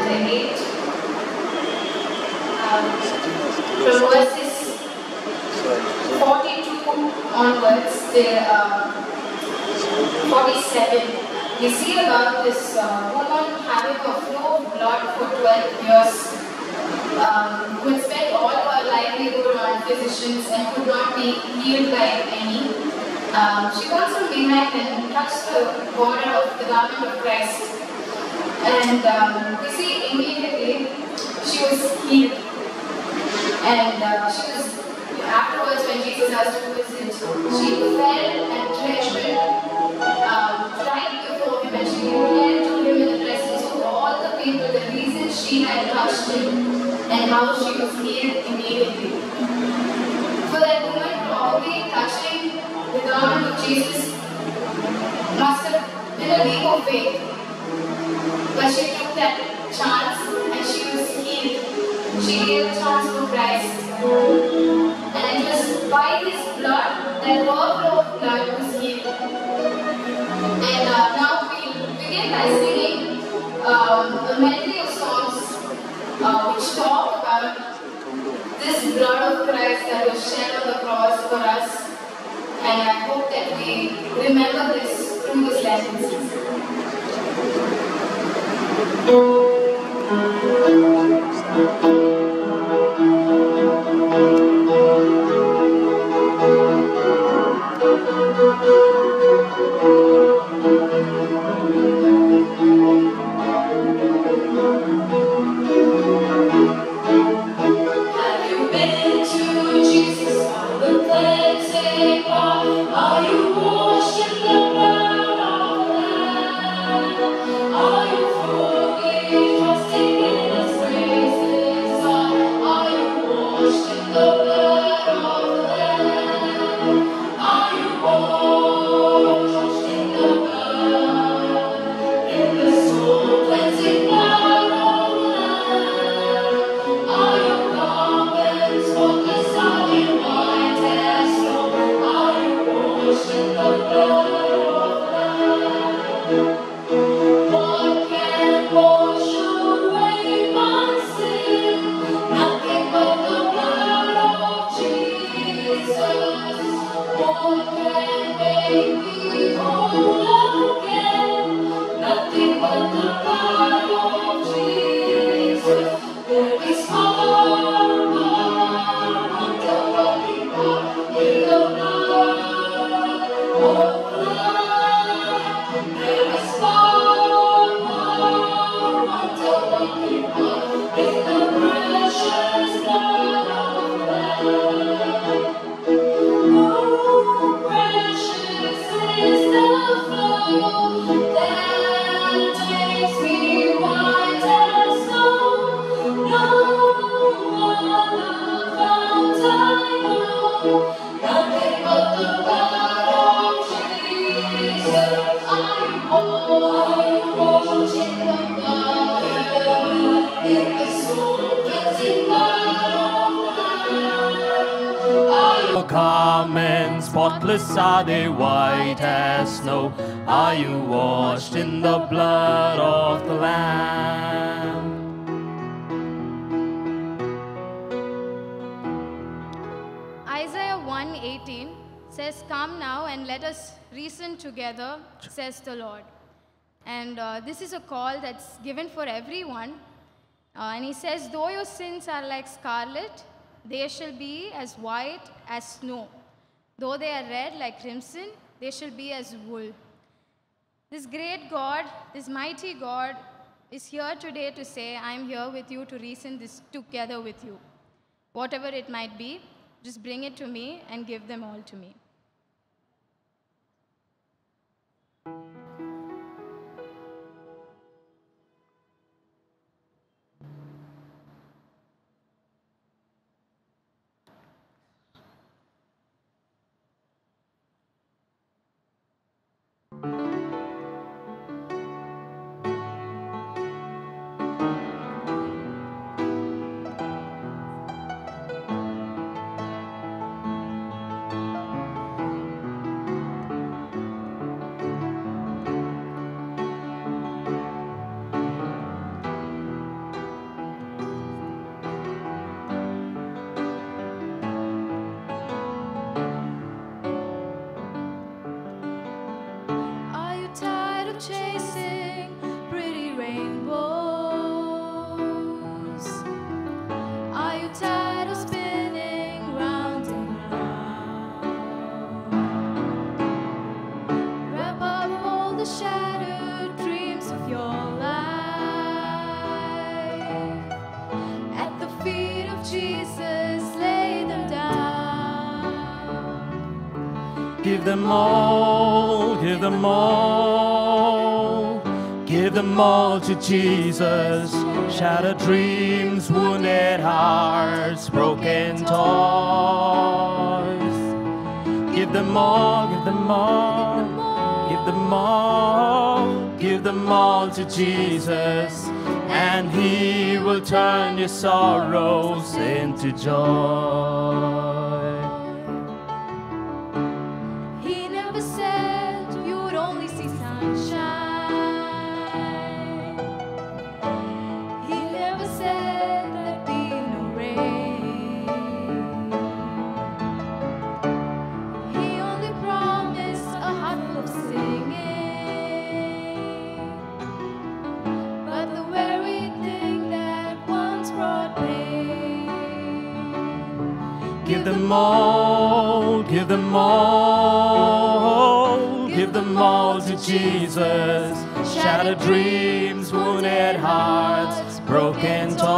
chapter 8, from verses 42 onwards till 47. We see about this woman having a flow of blood for 12 years, who had spent all her livelihood on physicians and could not be healed by any. She comes from behind and touched the border of the garment of Christ. And we see immediately she was healed. And she was, afterwards when Jesus asked her to visit, she fell and trembled right before him, and she declared to him in the presence of all the people the reason she had touched him and how she was healed immediately. For that woman, probably touching the garment of Jesus must have been a leap of faith. But she took that chance and she was healed. She gave a chance for Christ. And it was by His blood that her flow of blood was healed. And now we begin by singing a medley of songs which talk about this blood of Christ that was shed on the cross for us. And I hope that we remember this through this Lenten season. Have you been to Jesus on the cleansing bar? Are you washed in the blood of the Lamb? Are you fully trusting in His graces? Are you washed in the blood of the Lamb? Are you washed in the blood, in the soul cleansing blood of the Lamb? Are your garments spotless, are they white as snow? Are you washed in the blood of the Lamb? What can wash away my sin? Nothing but the blood of Jesus. What can make me whole again? Nothing but the blood of Jesus. There is power, wonder-working power in the blood of the Lamb. There is power, wonder-working power in the precious blood of the Lamb. Oh, precious is the flow that makes me white as snow. No other fount I know, nothing but the blood of Jesus. I wash in the blood, in the soul cleansing blood of the Lamb. Your garments spotless, are they white as snow? Are you washed in the blood of the Lamb? Isaiah 1:18 says, "Come now and let us reason together, says the Lord." And this is a call that's given for everyone. And he says, "Though your sins are like scarlet, they shall be as white as snow. Though they are red like crimson, they shall be as wool." This great God, this mighty God, is here today to say, "I'm here with you to reason this together with you. Whatever it might be, just bring it to me and give them all to me." Give them all, give them all. Give them all to Jesus. Shattered dreams, wounded hearts, broken toys. Give them all, give them all, give them all. Give them all to Jesus, and He will turn your sorrows into joy. He never said you would only see sunshine. He never said there'd be no rain. He only promised a heart full of singing. But the very thing that once brought pain. Give them all, give them all. Give them all to Jesus. Shattered dreams, wounded hearts, broken toys.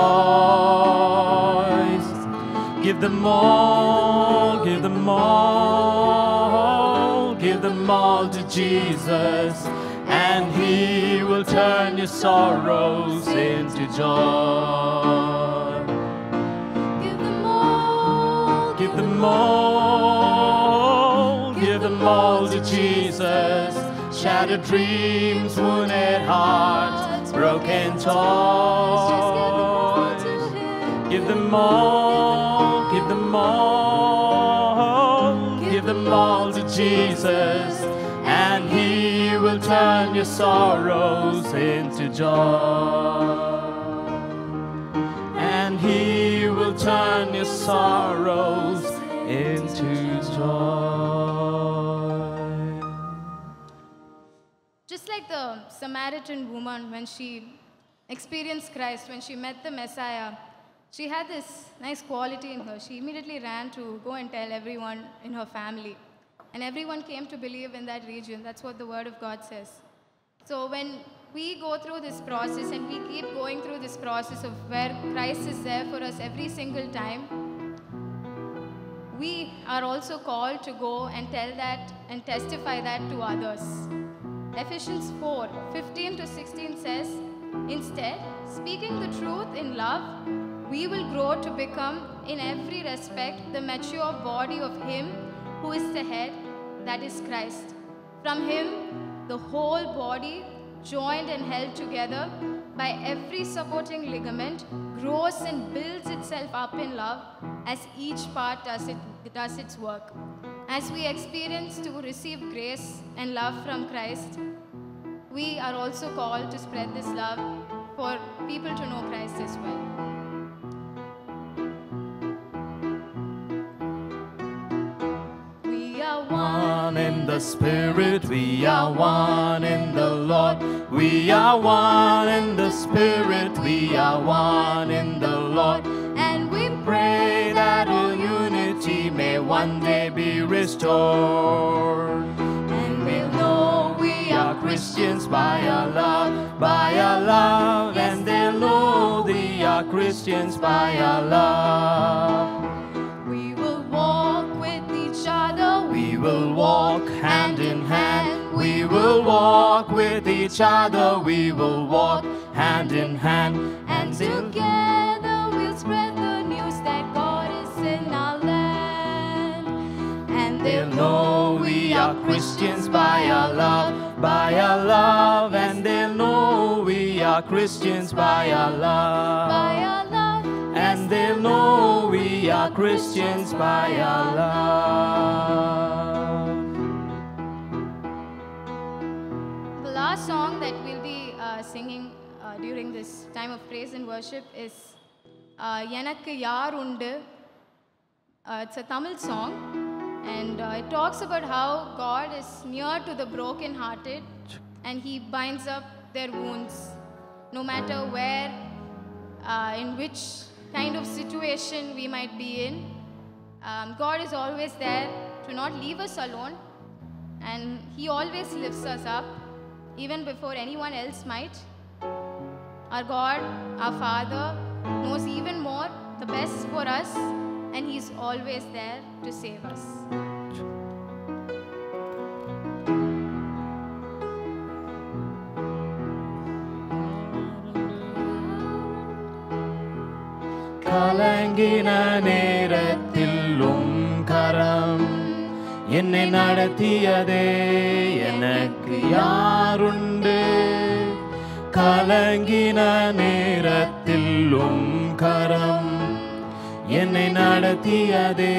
Give them all, give them all. Give them all to Jesus, and He will turn your sorrows into joy. Give them all. Give them all, give them all to Jesus. Shattered dreams, wounded hearts, broken toys. Give them all, give them all, give them all to Jesus, and He will turn your sorrows into joy. And He will turn your sorrows into joy. Just like the Samaritan woman, when she experienced Christ, when she met the Messiah, she had this nice quality in her. She immediately ran to go and tell everyone in her family. And everyone came to believe in that region. That's what the Word of God says. So when we go through this process and we keep going through this process of where Christ is there for us every single time, we are also called to go and tell that and testify that to others. Ephesians 4:15 to 16 says, instead, speaking the truth in love, we will grow to become in every respect the mature body of Him who is the head, that is Christ. From Him, the whole body, joined and held together by every supporting ligament, grows and builds itself up in love as each part does its work. As we experience to receive grace and love from Christ, we are also called to spread this love for people to know Christ as well. We are One in the Spirit, we are one in the Lord. We are one in the Spirit, we are one in the Lord. and we Pray that all unity may one day be restored. and we'll know We are Christians by our love, and they'll know we are Christians by our love. we will walk with each other. We will walk hand in hand. We will walk with each other. We will walk hand in hand. And together we'll spread the news that God is in our land. And They'll know we are Christians by our love, and they'll know we are Christians by our love. by our love. And they'll know we are Christians by our love. The last song that we'll be singing during this time of praise and worship is Yanakku Yaar Undu. It's a Tamil song, and it talks about how God is near to the broken-hearted and He binds up their wounds. No matter where, in which kind of situation we might be in, God is always there to not leave us alone, and He always lifts us up, even before anyone else might. Our God, our Father, knows even more the best for us, and He's always there to save us. கலங்கின நேரத்தில் கரம் என்னை நடத்தியதே, எனக்கு யாருண்டு? கலங்கின நேரத்தில் கரம் என்னை நடத்தியதே,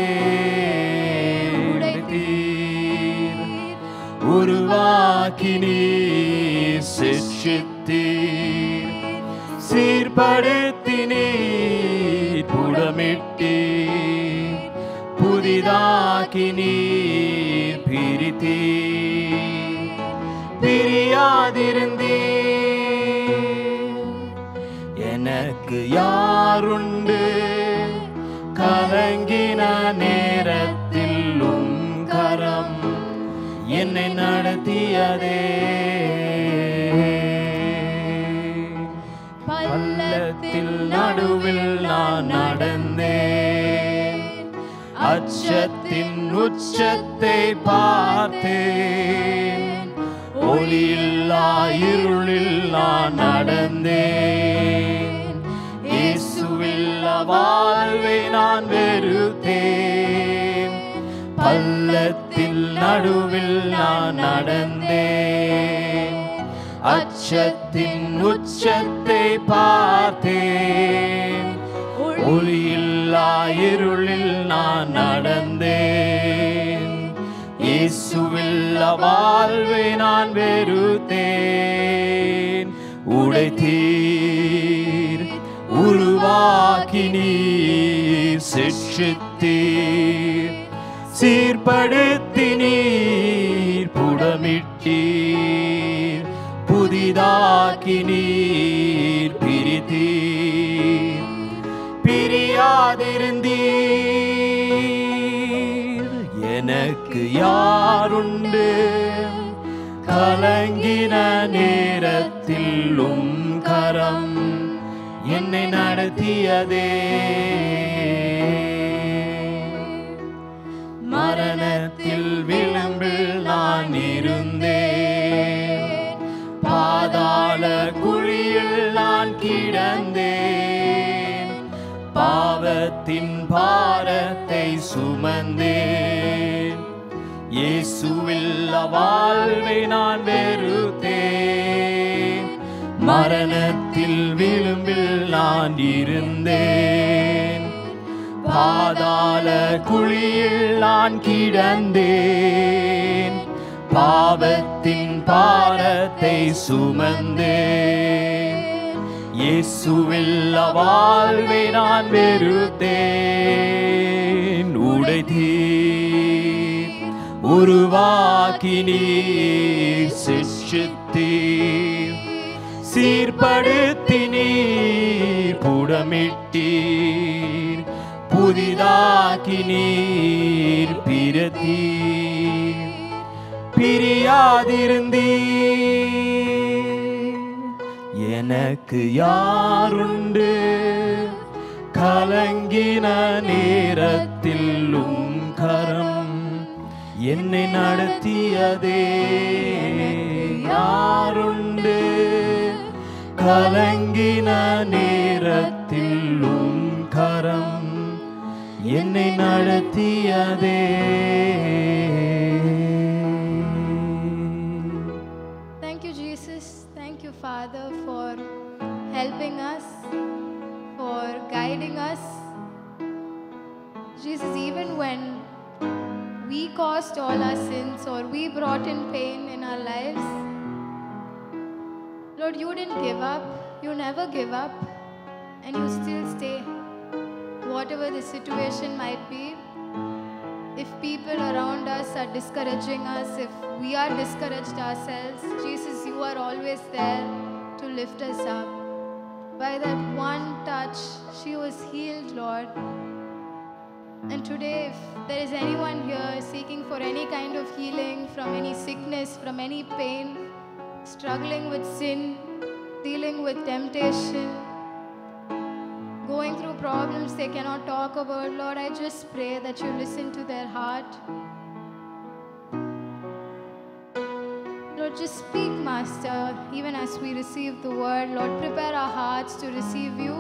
உருவாக்கி நீர் சிருஷ்டித்தீர், சீர்படுத்தி நீர் புடமிட்டீர், புதிதாக்கி நீர் பிரித்தீர், பிரியாதிருந்தீர். எனக்கு யாருண்டு? கலங்கின நேரத்தில் கரம் என்னை நடத்தியதே, பள்ளத்தில் நடுவில் நான் நடந்தேன், அச்சத்தின் உச்சத்தை பார்த்தேன், ஒளியில்லா இருளில் நான் நடந்தேன், இயேசுவில்லா வாழ்வை நான் வெறுத்தேன், பள்ளத்தில் நடுவில் நான் நடந்தேன், அச்சத்தின் உச்சத்தை பார்த்தேன், ஒளியில்லா இருளில் நான் நடந்தேன், இயேசுவில்லா வாழ்வை நான் வெறுத்தேன். உடைத்தீர், உருவாக்கி நீர் சிருஷ்டித்தீர், சீர்படுத்தி நீர் புடமிட்டீர், புதிதாக்கி நீர் பிரித்தீர், பிரியாதிருந்தீர். எனக்கு யாருண்டு? கலங்கின நேரத்தில் கரம் என்னை நடத்தியதே, மரணத்தில் விளிம்பில் நான் இருந்தேன், பாதாள குழியில் நான் கிடந்தேன், பாவத்தின் பாரத்தை சுமந்தேன், இயேசுவில்லா வாழ்வை நான் வெறுத்தேன், மரணத்தில் விளிம்பில் நான் இருந்தேன், பாதாள குழியில் நான் கிடந்தேன், பாவத்தின் பாரத்தை சுமந்தேன், இயேசுவில்லா வாழ்வை நான் வெறுத்தேன். உடைத்தீர், உருவாக்கி நீர் சிருஷ்டித்தீர், சீர்படுத்தி நீர் புடமிட்டீர், புதிதாக்கி நீர் பிரித்தீர், பிரியாதிருந்தீர். எனக்கு யாருண்டு? கலங்கின நேரத்தில் கரம் என்னை நடத்தியதே, யாருண்டு? கலங்கின நேரத்தில் கரம் என்னை நடத்தியதே. Thank you, Jesus. Thank you, Father, for helping us, for guiding us. Jesus, even when we caused all our sins or we brought in pain in our lives, Lord, you didn't give up. You never give up. And you still stay. Whatever the situation might be, if people around us are discouraging us, if we are discouraged ourselves, Jesus, you are always there to lift us up. By that one touch, she was healed, Lord. And today, if there is anyone here seeking for any kind of healing from any sickness, from any pain, struggling with sin, dealing with temptation, going through problems they cannot talk about, Lord, I just pray that you listen to their heart. Lord, just speak, Master, even as we receive the word. Lord, prepare our hearts to receive you,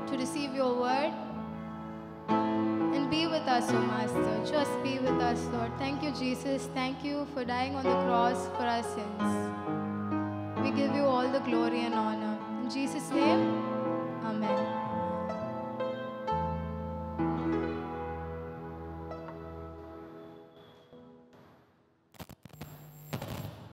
to receive your word. And be with us, O Master. Just be with us, Lord. Thank you, Jesus. Thank you for dying on the cross for our sins. We give you all the glory and honor.